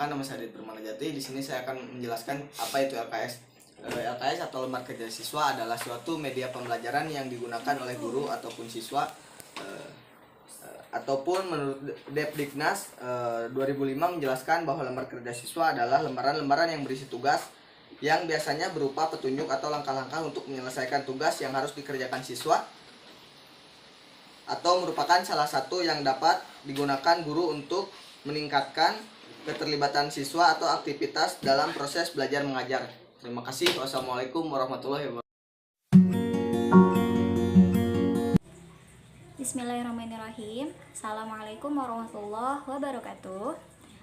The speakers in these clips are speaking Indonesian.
Perkenalkan, nama saya Adit Permanajati. Di sini saya akan menjelaskan apa itu LKS. LKS atau Lembar Kerja Siswa adalah suatu media pembelajaran yang digunakan oleh guru ataupun siswa ataupun menurut Depdiknas 2005 menjelaskan bahwa lembar kerja siswa adalah lembaran-lembaran yang berisi tugas yang biasanya berupa petunjuk atau langkah-langkah untuk menyelesaikan tugas yang harus dikerjakan siswa, atau merupakan salah satu yang dapat digunakan guru untuk meningkatkan keterlibatan siswa atau aktivitas dalam proses belajar mengajar. Terima kasih. Wassalamualaikum warahmatullahi wabarakatuh. Bismillahirrahmanirrahim. Assalamualaikum warahmatullahi wabarakatuh.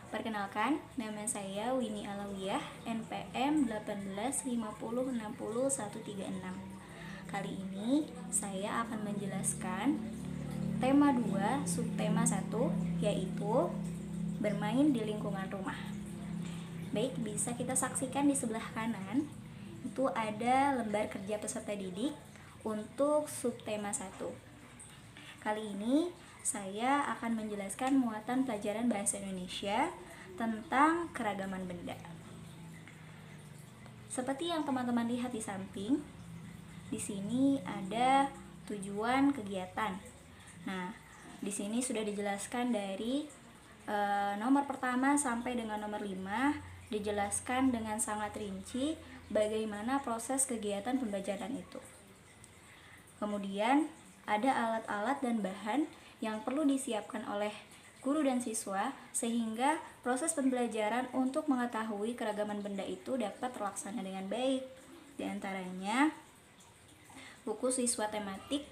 Perkenalkan, nama saya Winnie Alawiyah, NPM 1850600136. Kali ini saya akan menjelaskan tema 2, subtema 1, yaitu bermain di lingkungan rumah. Baik, bisa kita saksikan di sebelah kanan, itu ada lembar kerja peserta didik untuk subtema 1. Kali ini saya akan menjelaskan muatan pelajaran bahasa Indonesia tentang keragaman benda. Seperti yang teman-teman lihat di samping, di sini ada tujuan kegiatan. Nah, di sini sudah dijelaskan dari nomor pertama sampai dengan nomor 5, dijelaskan dengan sangat rinci bagaimana proses kegiatan pembelajaran itu. Kemudian ada alat-alat dan bahan yang perlu disiapkan oleh guru dan siswa sehingga proses pembelajaran untuk mengetahui keragaman benda itu dapat terlaksana dengan baik. Di antaranya buku siswa tematik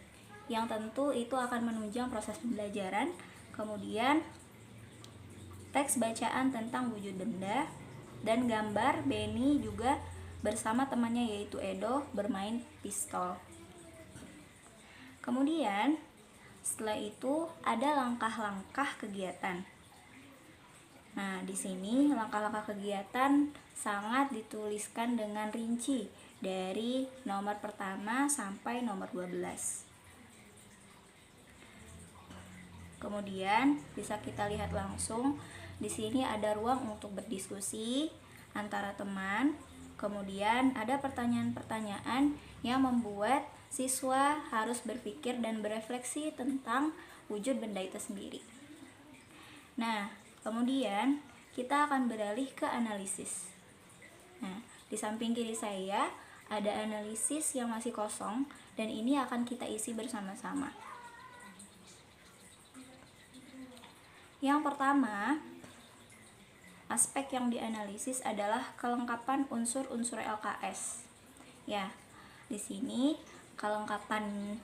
yang tentu itu akan menunjang proses pembelajaran, kemudian teks bacaan tentang wujud benda, dan gambar Benny juga bersama temannya yaitu Edo bermain pistol. Kemudian setelah itu ada langkah-langkah kegiatan. Nah, di sini langkah-langkah kegiatan sangat dituliskan dengan rinci dari nomor pertama sampai nomor 12. Kemudian bisa kita lihat langsung di sini ada ruang untuk berdiskusi antara teman. Kemudian ada pertanyaan-pertanyaan yang membuat siswa harus berpikir dan berefleksi tentang wujud benda itu sendiri. Nah, kemudian kita akan beralih ke analisis. Nah, di samping kiri saya ada analisis yang masih kosong dan ini akan kita isi bersama-sama. Yang pertama, aspek yang dianalisis adalah kelengkapan unsur-unsur LKS. Ya, di sini kelengkapan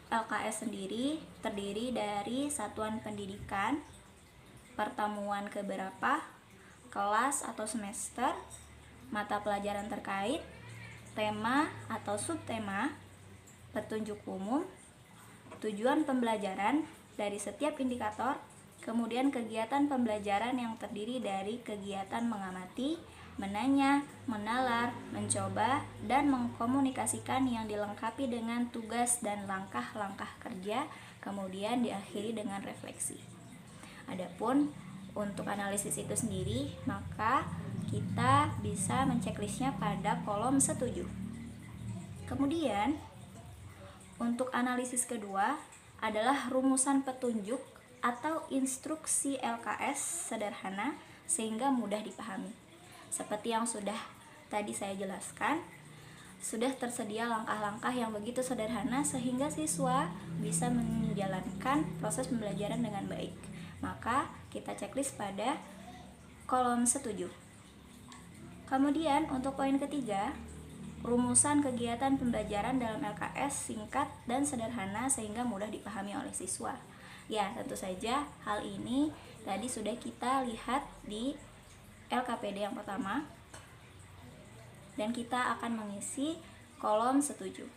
LKS sendiri terdiri dari satuan pendidikan, pertemuan keberapa, kelas atau semester, mata pelajaran terkait, tema atau subtema, petunjuk umum, tujuan pembelajaran dari setiap indikator, kemudian kegiatan pembelajaran yang terdiri dari kegiatan mengamati, menanya, menalar, mencoba, dan mengkomunikasikan yang dilengkapi dengan tugas dan langkah-langkah kerja, kemudian diakhiri dengan refleksi. Adapun untuk analisis itu sendiri, maka kita bisa menceklistnya pada kolom setuju. Kemudian, untuk analisis kedua adalah rumusan petunjuk atau instruksi LKS sederhana sehingga mudah dipahami. Seperti yang sudah tadi saya jelaskan, sudah tersedia langkah-langkah yang begitu sederhana sehingga siswa bisa menjalankan proses pembelajaran dengan baik. Maka kita checklist pada kolom setuju. Kemudian untuk poin ketiga, rumusan kegiatan pembelajaran dalam LKS singkat dan sederhana sehingga mudah dipahami oleh siswa. Ya, tentu saja hal ini tadi sudah kita lihat di LKPD yang pertama, dan kita akan mengisi kolom setuju.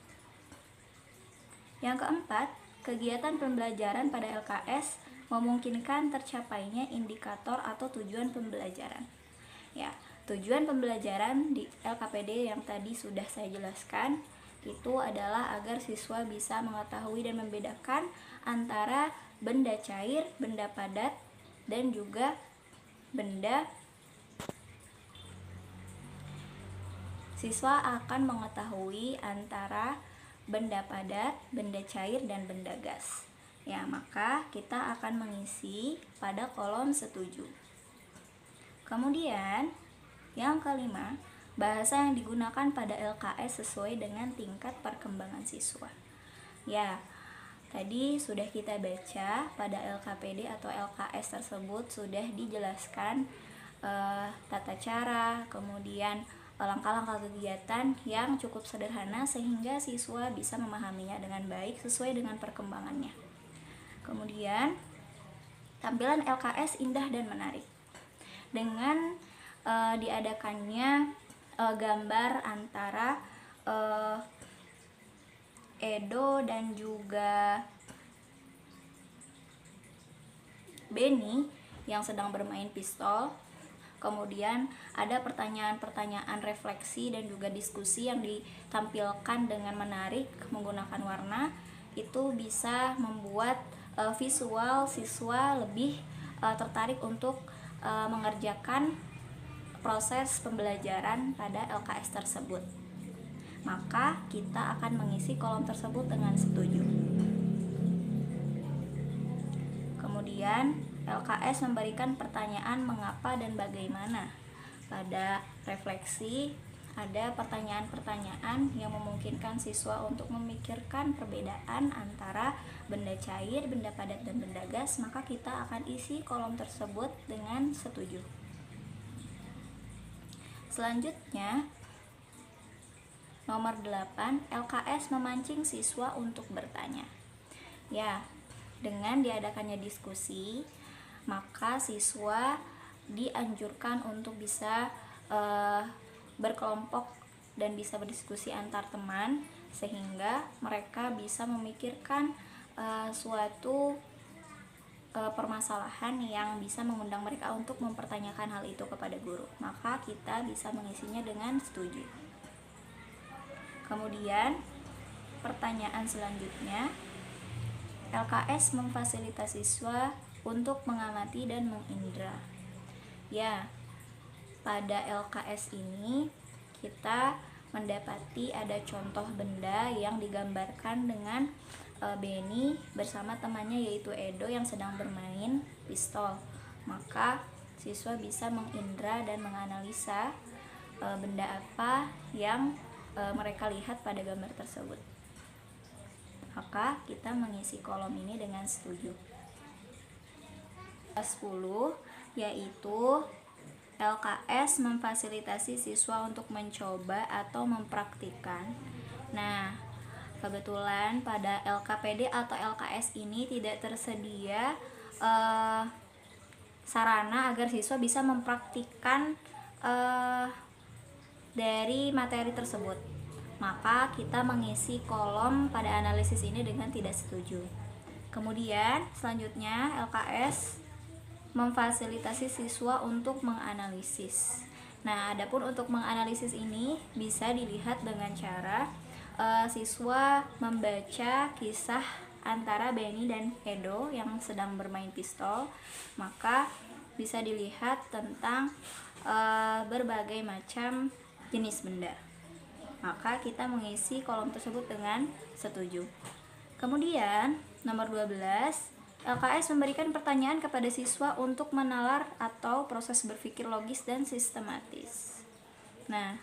Yang keempat, kegiatan pembelajaran pada LKS memungkinkan tercapainya indikator atau tujuan pembelajaran. Ya, tujuan pembelajaran di LKPD yang tadi sudah saya jelaskan itu adalah agar siswa bisa mengetahui dan membedakan antara benda cair, benda padat, dan juga benda siswa akan mengetahui antara benda padat, benda cair, dan benda gas. Ya, maka kita akan mengisi pada kolom setuju. Kemudian, yang kelima, bahasa yang digunakan pada LKS sesuai dengan tingkat perkembangan siswa. Ya, tadi sudah kita baca pada LKPD atau LKS tersebut sudah dijelaskan tata cara, kemudian langkah-langkah kegiatan yang cukup sederhana sehingga siswa bisa memahaminya dengan baik sesuai dengan perkembangannya. Kemudian, tampilan LKS indah dan menarik. Dengan diadakannya gambar antara Edo dan juga Benny yang sedang bermain pistol. Kemudian ada pertanyaan-pertanyaan refleksi dan juga diskusi yang ditampilkan dengan menarik menggunakan warna. Itu bisa membuat visual siswa lebih tertarik untuk mengerjakan proses pembelajaran pada LKS tersebut. Maka kita akan mengisi kolom tersebut dengan setuju. Kemudian LKS memberikan pertanyaan mengapa dan bagaimana. Pada refleksi ada pertanyaan-pertanyaan yang memungkinkan siswa untuk memikirkan perbedaan antara benda cair, benda padat, dan benda gas. Maka kita akan isi kolom tersebut dengan setuju. Selanjutnya, nomor 8, LKS memancing siswa untuk bertanya. Ya, dengan diadakannya diskusi, maka siswa dianjurkan untuk bisa berkelompok dan bisa berdiskusi antar teman sehingga mereka bisa memikirkan suatu permasalahan yang bisa mengundang mereka untuk mempertanyakan hal itu kepada guru. Maka kita bisa mengisinya dengan setuju. Kemudian pertanyaan selanjutnya, LKS memfasilitasi siswa untuk mengamati dan mengindra. Ya, pada LKS ini kita mendapati ada contoh benda yang digambarkan dengan Benny bersama temannya yaitu Edo yang sedang bermain pistol. Maka siswa bisa mengindra dan menganalisa benda apa yang mereka lihat pada gambar tersebut. Maka kita mengisi kolom ini dengan setuju. 10 yaitu LKS memfasilitasi siswa untuk mencoba atau mempraktikkan. Nah, kebetulan pada LKPD atau LKS ini tidak tersedia sarana agar siswa bisa mempraktikkan dari materi tersebut. Maka kita mengisi kolom pada analisis ini dengan tidak setuju. Kemudian selanjutnya LKS memfasilitasi siswa untuk menganalisis. Nah, adapun untuk menganalisis ini bisa dilihat dengan cara siswa membaca kisah antara Benny dan Edo yang sedang bermain pistol. Maka bisa dilihat tentang berbagai macam jenis benda. Maka kita mengisi kolom tersebut dengan setuju. Kemudian nomor 12, LKS memberikan pertanyaan kepada siswa untuk menalar atau proses berpikir logis dan sistematis. Nah,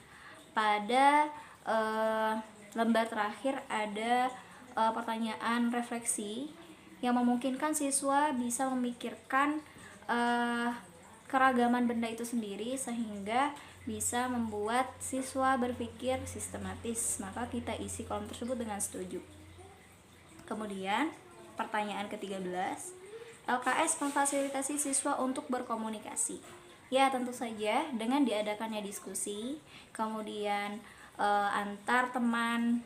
pada lembar terakhir ada pertanyaan refleksi yang memungkinkan siswa bisa memikirkan keragaman benda itu sendiri sehingga bisa membuat siswa berpikir sistematis. Maka kita isi kolom tersebut dengan setuju. Kemudian pertanyaan ke-13, LKS memfasilitasi siswa untuk berkomunikasi. Ya, tentu saja dengan diadakannya diskusi, kemudian antar teman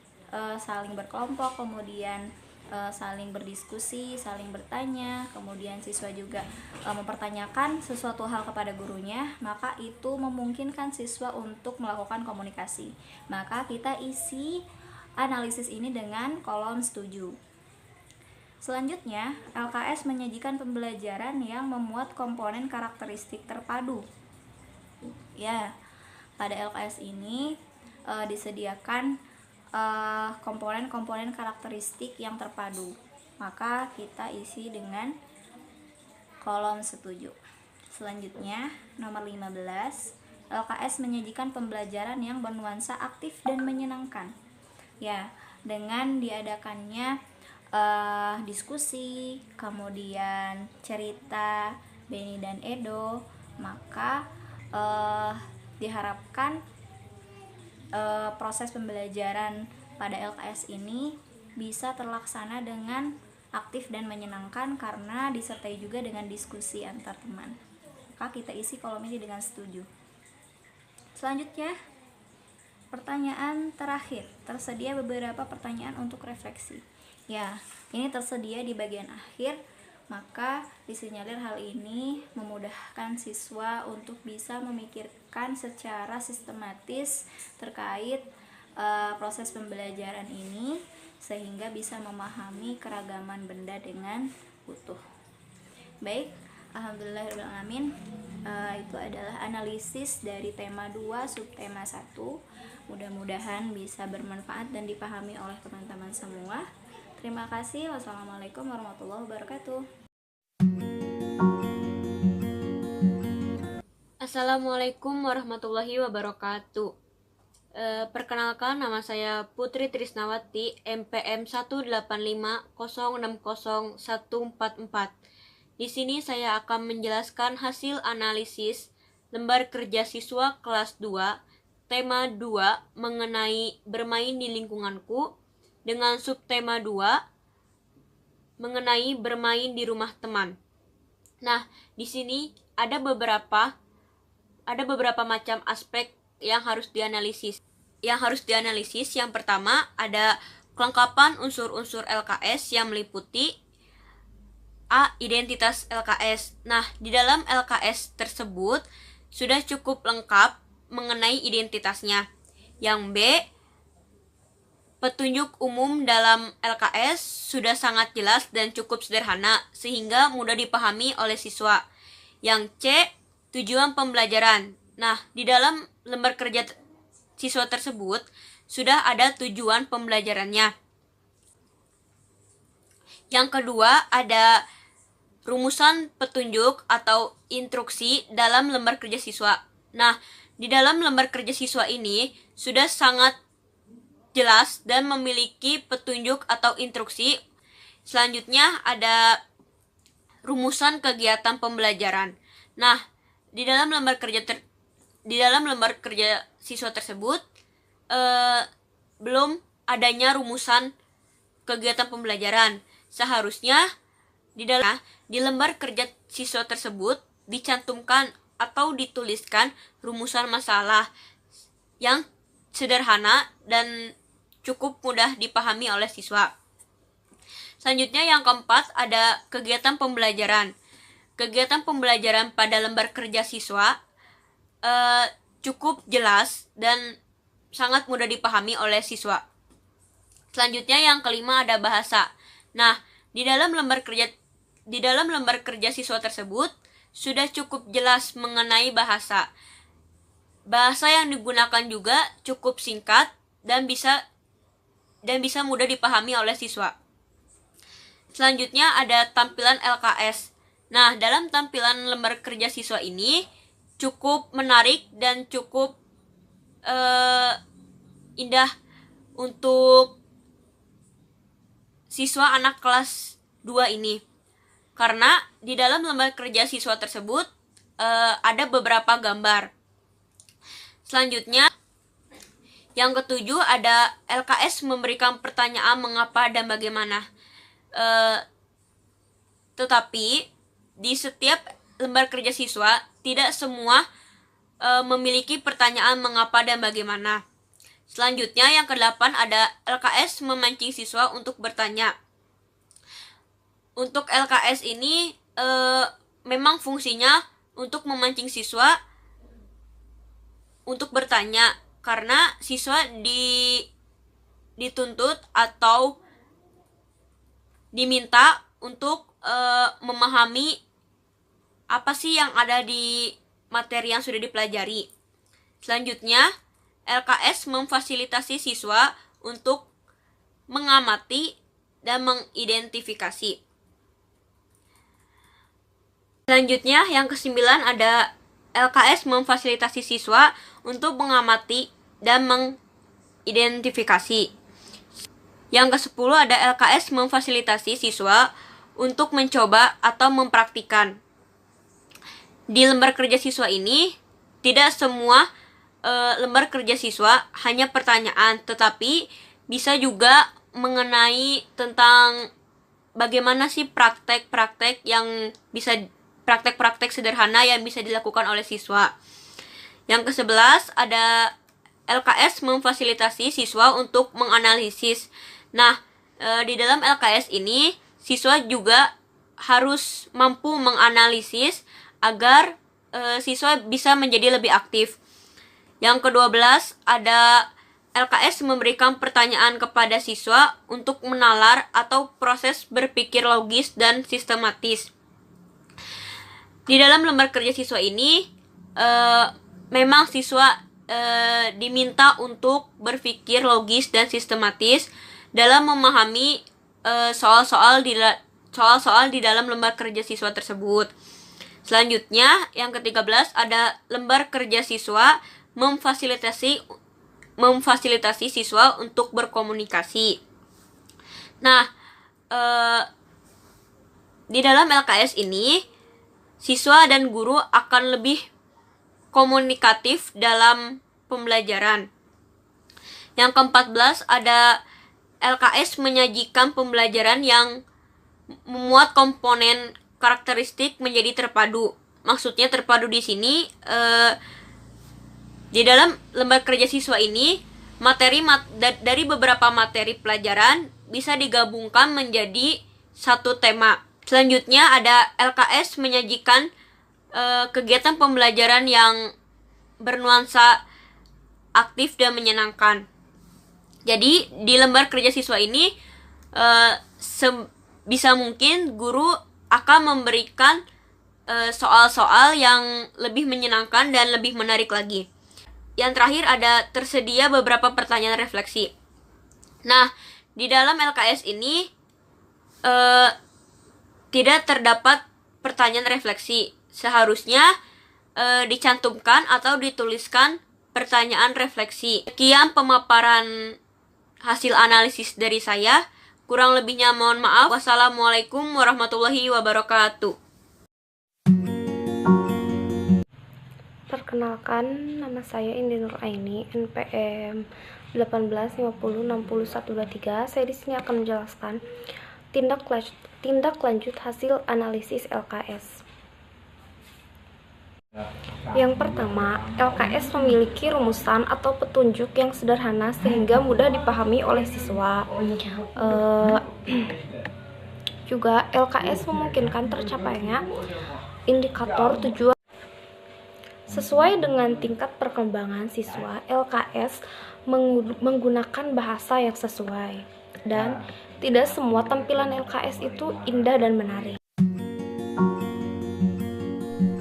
saling berkelompok, kemudian saling berdiskusi, saling bertanya, kemudian siswa juga mempertanyakan sesuatu hal kepada gurunya, maka itu memungkinkan siswa untuk melakukan komunikasi. Maka kita isi analisis ini dengan kolom setuju. Selanjutnya, LKS menyajikan pembelajaran yang memuat komponen karakteristik terpadu. Ya, pada LKS ini disediakan komponen-komponen karakteristik yang terpadu. Maka kita isi dengan kolom setuju. Selanjutnya, nomor 15, LKS menyajikan pembelajaran yang bernuansa aktif dan menyenangkan. Ya, dengan diadakannya diskusi, kemudian cerita Beni dan Edo, maka diharapkan proses pembelajaran pada LKS ini bisa terlaksana dengan aktif dan menyenangkan karena disertai juga dengan diskusi antar teman. Maka kita isi kolom ini dengan setuju. Selanjutnya, pertanyaan terakhir. Tersedia beberapa pertanyaan untuk refleksi. Ya, ini tersedia di bagian akhir. Maka disinyalir hal ini memudahkan siswa untuk bisa memikirkan secara sistematis terkait proses pembelajaran ini sehingga bisa memahami keragaman benda dengan utuh. Baik, alhamdulillahirrahmanirrahim. Itu adalah analisis dari tema 2 subtema 1. Mudah-mudahan bisa bermanfaat dan dipahami oleh teman-teman semua. Terima kasih. Wassalamualaikum warahmatullahi wabarakatuh. Assalamualaikum warahmatullahi wabarakatuh. Perkenalkan, nama saya Putri Trisnawati, MPM 185060144. Di sini saya akan menjelaskan hasil analisis lembar kerja siswa kelas 2, tema 2 mengenai bermain di lingkunganku, dengan subtema 2 mengenai bermain di rumah teman. Nah, di sini ada beberapa macam aspek yang harus dianalisis. Yang pertama ada kelengkapan unsur-unsur LKS yang meliputi A. Identitas LKS. Nah, di dalam LKS tersebut sudah cukup lengkap mengenai identitasnya. Yang B. Petunjuk umum dalam LKS sudah sangat jelas dan cukup sederhana sehingga mudah dipahami oleh siswa. Yang C. Tujuan pembelajaran. Nah, di dalam lembar kerja siswa tersebut sudah ada tujuan pembelajarannya. Yang kedua ada rumusan petunjuk atau instruksi dalam lembar kerja siswa. Nah, di dalam lembar kerja siswa ini sudah sangat jelas dan memiliki petunjuk atau instruksi. Selanjutnya ada rumusan kegiatan pembelajaran. Nah, di dalam lembar kerja siswa tersebut belum adanya rumusan kegiatan pembelajaran. Seharusnya di lembar kerja siswa tersebut dicantumkan atau dituliskan rumusan masalah yang sederhana dan cukup mudah dipahami oleh siswa. Selanjutnya yang keempat ada kegiatan pembelajaran. Kegiatan pembelajaran pada lembar kerja siswa cukup jelas dan sangat mudah dipahami oleh siswa. Selanjutnya yang kelima ada bahasa. Nah, di dalam lembar kerja siswa tersebut sudah cukup jelas mengenai bahasa. Bahasa yang digunakan juga cukup singkat dan bisa mudah dipahami oleh siswa. Selanjutnya ada tampilan LKS. Nah, dalam tampilan lembar kerja siswa ini cukup menarik dan cukup indah untuk siswa anak kelas 2 ini. Karena di dalam lembar kerja siswa tersebut ada beberapa gambar. Selanjutnya yang ketujuh ada LKS memberikan pertanyaan mengapa dan bagaimana. Tetapi di setiap lembar kerja siswa tidak semua memiliki pertanyaan mengapa dan bagaimana. Selanjutnya yang ke-8 ada LKS memancing siswa untuk bertanya. Untuk LKS ini memang fungsinya untuk memancing siswa untuk bertanya, karena siswa dituntut atau diminta untuk memahami apa sih yang ada di materi yang sudah dipelajari. Selanjutnya, LKS LKS memfasilitasi siswa untuk mengamati dan mengidentifikasi. Selanjutnya, yang ke-9 ada LKS memfasilitasi siswa untuk mengamati dan mengidentifikasi. Yang ke-10 ada LKS memfasilitasi siswa untuk mencoba atau mempraktikkan. Di lembar kerja siswa ini, tidak semua lembar kerja siswa hanya pertanyaan, tetapi bisa juga mengenai tentang bagaimana sih praktek-praktek sederhana yang bisa dilakukan oleh siswa. Yang ke-11 ada LKS memfasilitasi siswa untuk menganalisis. Nah, di dalam LKS ini siswa juga harus mampu menganalisis agar siswa bisa menjadi lebih aktif. Yang ke-12 ada LKS memberikan pertanyaan kepada siswa untuk menalar atau proses berpikir logis dan sistematis. Di dalam lembar kerja siswa ini, memang siswa diminta untuk berpikir logis dan sistematis dalam memahami soal-soal di dalam lembar kerja siswa tersebut. Selanjutnya, yang ke-13 ada lembar kerja siswa memfasilitasi siswa untuk berkomunikasi. Nah, di dalam LKS ini, siswa dan guru akan lebih komunikatif dalam pembelajaran. Yang ke-14 ada LKS menyajikan pembelajaran yang memuat komponen karakteristik menjadi terpadu. Maksudnya terpadu di sini, di dalam lembar kerja siswa ini, dari beberapa materi pelajaran bisa digabungkan menjadi satu tema. Selanjutnya ada LKS menyajikan kegiatan pembelajaran yang bernuansa aktif dan menyenangkan. Jadi di lembar kerja siswa ini bisa mungkin guru akan memberikan soal-soal yang lebih menyenangkan dan lebih menarik lagi. Yang terakhir ada tersedia beberapa pertanyaan refleksi. Nah, di dalam LKS ini tidak terdapat pertanyaan refleksi. Seharusnya dicantumkan atau dituliskan pertanyaan refleksi. Sekian pemaparan hasil analisis dari saya. Kurang lebihnya mohon maaf. Wassalamualaikum warahmatullahi wabarakatuh. Perkenalkan, nama saya Indi Nuraini, NPM 1850606123. Saya di sini akan menjelaskan tindak lanjut hasil analisis LKS. Yang pertama, LKS memiliki rumusan atau petunjuk yang sederhana sehingga mudah dipahami oleh siswa. Juga LKS memungkinkan tercapainya indikator tujuan. Sesuai dengan tingkat perkembangan siswa, LKS menggunakan bahasa yang sesuai, dan tidak semua tampilan LKS itu indah dan menarik.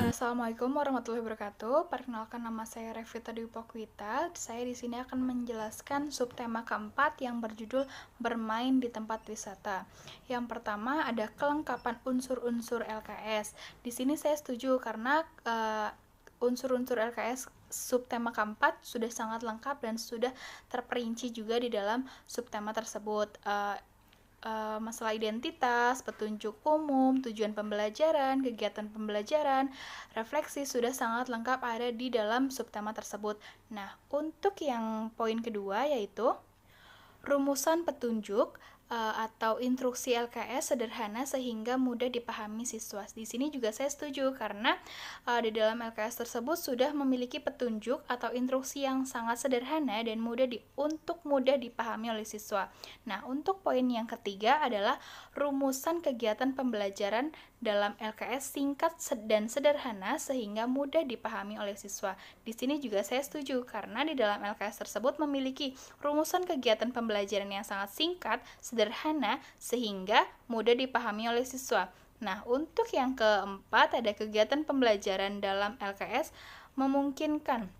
Assalamualaikum warahmatullahi wabarakatuh. Perkenalkan, nama saya Revita Dwi Pokwita. Saya di sini akan menjelaskan subtema keempat yang berjudul bermain di tempat wisata. Yang pertama ada kelengkapan unsur-unsur LKS. Di sini saya setuju karena unsur-unsur LKS subtema keempat sudah sangat lengkap dan sudah terperinci juga di dalam subtema tersebut. Masalah identitas, petunjuk umum, tujuan pembelajaran, kegiatan pembelajaran, refleksi sudah sangat lengkap ada di dalam subtema tersebut. Nah, untuk yang poin kedua yaitu rumusan petunjuk atau instruksi LKS sederhana sehingga mudah dipahami siswa. Di sini juga saya setuju karena di dalam LKS tersebut sudah memiliki petunjuk atau instruksi yang sangat sederhana dan untuk mudah dipahami oleh siswa. Nah, untuk poin yang ketiga adalah rumusan kegiatan pembelajaran dalam LKS singkat dan sederhana sehingga mudah dipahami oleh siswa. Di sini juga saya setuju karena di dalam LKS tersebut memiliki rumusan kegiatan pembelajaran yang sangat singkat, sederhana sehingga mudah dipahami oleh siswa. Nah, untuk yang keempat ada kegiatan pembelajaran dalam LKS memungkinkan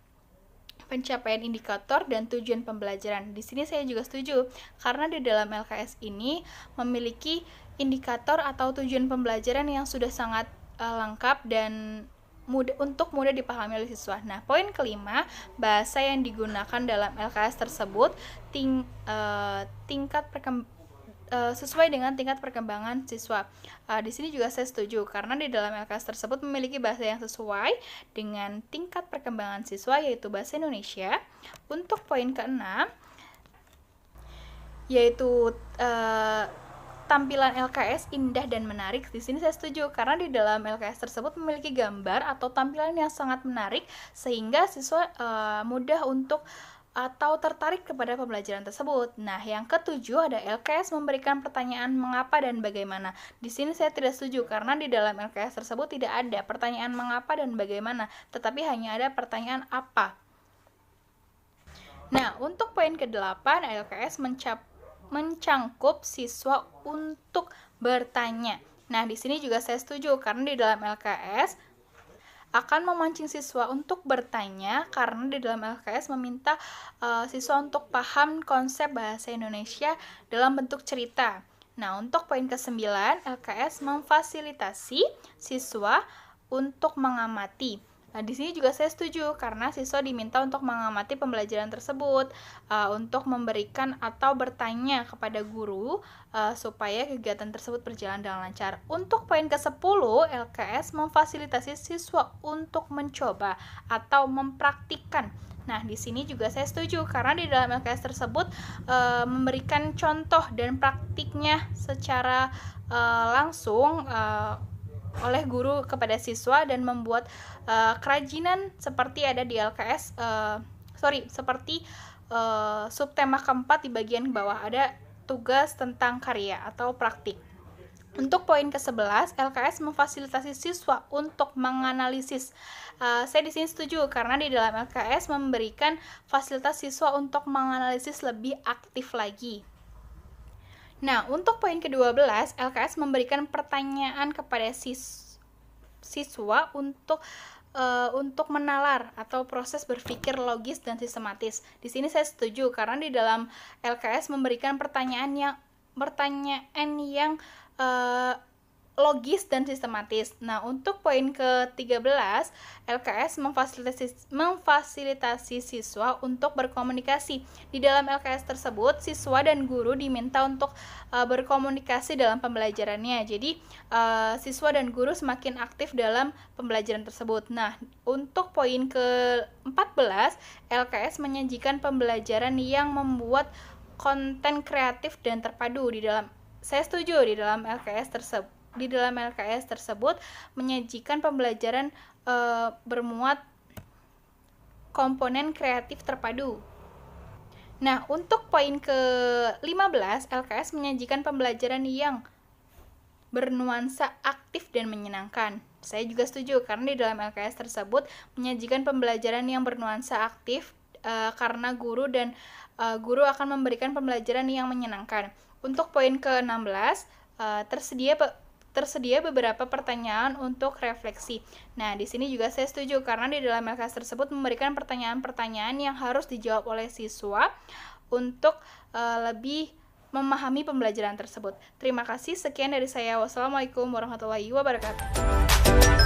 pencapaian indikator dan tujuan pembelajaran. Di sini saya juga setuju karena di dalam LKS ini memiliki indikator atau tujuan pembelajaran yang sudah sangat lengkap dan mudah dipahami oleh siswa. Nah, poin kelima, bahasa yang digunakan dalam LKS tersebut sesuai dengan tingkat perkembangan siswa. Di sini juga saya setuju karena di dalam LKS tersebut memiliki bahasa yang sesuai dengan tingkat perkembangan siswa, yaitu bahasa Indonesia. Untuk poin keenam, yaitu tampilan LKS indah dan menarik. Di sini saya setuju karena di dalam LKS tersebut memiliki gambar atau tampilan yang sangat menarik sehingga siswa mudah untuk atau tertarik kepada pembelajaran tersebut. Nah, yang ketujuh ada LKS memberikan pertanyaan mengapa dan bagaimana. Di sini saya tidak setuju karena di dalam LKS tersebut tidak ada pertanyaan mengapa dan bagaimana, tetapi hanya ada pertanyaan apa. Nah, untuk poin ke-8, LKS mencangkup siswa untuk bertanya. Nah, di sini juga saya setuju karena di dalam LKS akan memancing siswa untuk bertanya karena di dalam LKS meminta siswa untuk paham konsep bahasa Indonesia dalam bentuk cerita. Nah, untuk poin ke-9, LKS memfasilitasi siswa untuk mengamati. Nah, di sini juga saya setuju karena siswa diminta untuk mengamati pembelajaran tersebut, untuk memberikan atau bertanya kepada guru supaya kegiatan tersebut berjalan dengan lancar. Untuk poin ke-10, LKS memfasilitasi siswa untuk mencoba atau mempraktikkan. Nah, di sini juga saya setuju karena di dalam LKS tersebut memberikan contoh dan praktiknya secara langsung oleh guru kepada siswa dan membuat kerajinan seperti ada di LKS seperti subtema keempat di bagian bawah ada tugas tentang karya atau praktik. Untuk poin ke-11, LKS memfasilitasi siswa untuk menganalisis. Saya di sini setuju karena di dalam LKS memberikan fasilitas siswa untuk menganalisis lebih aktif lagi. Nah, untuk poin ke-12, LKS memberikan pertanyaan kepada siswa untuk menalar atau proses berpikir logis dan sistematis. Di sini saya setuju karena di dalam LKS memberikan pertanyaan yang logis dan sistematis. Nah, untuk poin ke-13, LKS memfasilitasi siswa untuk berkomunikasi. Di dalam LKS tersebut, siswa dan guru diminta untuk berkomunikasi dalam pembelajarannya. Jadi, siswa dan guru semakin aktif dalam pembelajaran tersebut. Nah, untuk poin ke-14, LKS menyajikan pembelajaran yang membuat konten kreatif dan terpadu. Saya setuju di dalam LKS tersebut menyajikan pembelajaran bermuat komponen kreatif terpadu. Nah, untuk poin ke-15, LKS menyajikan pembelajaran yang bernuansa aktif dan menyenangkan. Saya juga setuju karena di dalam LKS tersebut menyajikan pembelajaran yang bernuansa aktif karena guru akan memberikan pembelajaran yang menyenangkan. Untuk poin ke-16, tersedia beberapa pertanyaan untuk refleksi. Nah, di sini juga saya setuju karena di dalam LKS tersebut memberikan pertanyaan-pertanyaan yang harus dijawab oleh siswa untuk lebih memahami pembelajaran tersebut. Terima kasih, sekian dari saya. Wassalamualaikum warahmatullahi wabarakatuh.